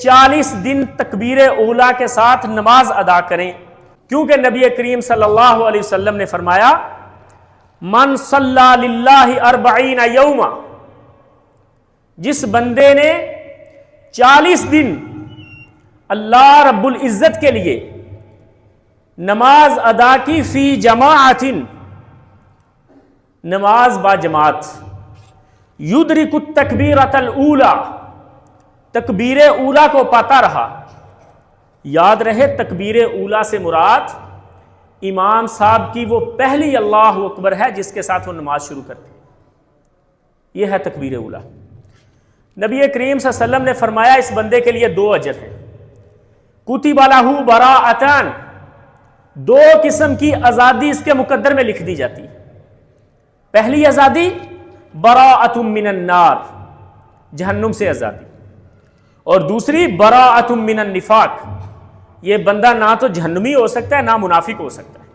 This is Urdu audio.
40 دن تکبیر اولا کے ساتھ نماز ادا کریں، کیونکہ نبی کریم صلی اللہ علیہ وسلم نے فرمایا من صلی للہ 40 یوما، جس بندے نے 40 دن اللہ رب العزت کے لیے نماز ادا کی فی جماعت، نماز با جماعت، یدرک التکبیرۃ الاولی، تکبیر اولا کو پاتا رہا۔ یاد رہے تکبیر اولا سے مراد امام صاحب کی وہ پہلی اللہ اکبر ہے جس کے ساتھ وہ نماز شروع کرتے ہیں، یہ ہے تکبیر اولا۔ نبی کریم صلی اللہ علیہ وسلم نے فرمایا اس بندے کے لیے 2 اجر ہیں، کتب لہ براءتان، 2 قسم کی آزادی اس کے مقدر میں لکھ دی جاتی ہے۔ پہلی آزادی براءۃ من النار، جہنم سے آزادی، اور دوسری براءۃ من النفاق، یہ بندہ نہ تو جہنمی ہو سکتا ہے نہ منافق ہو سکتا ہے۔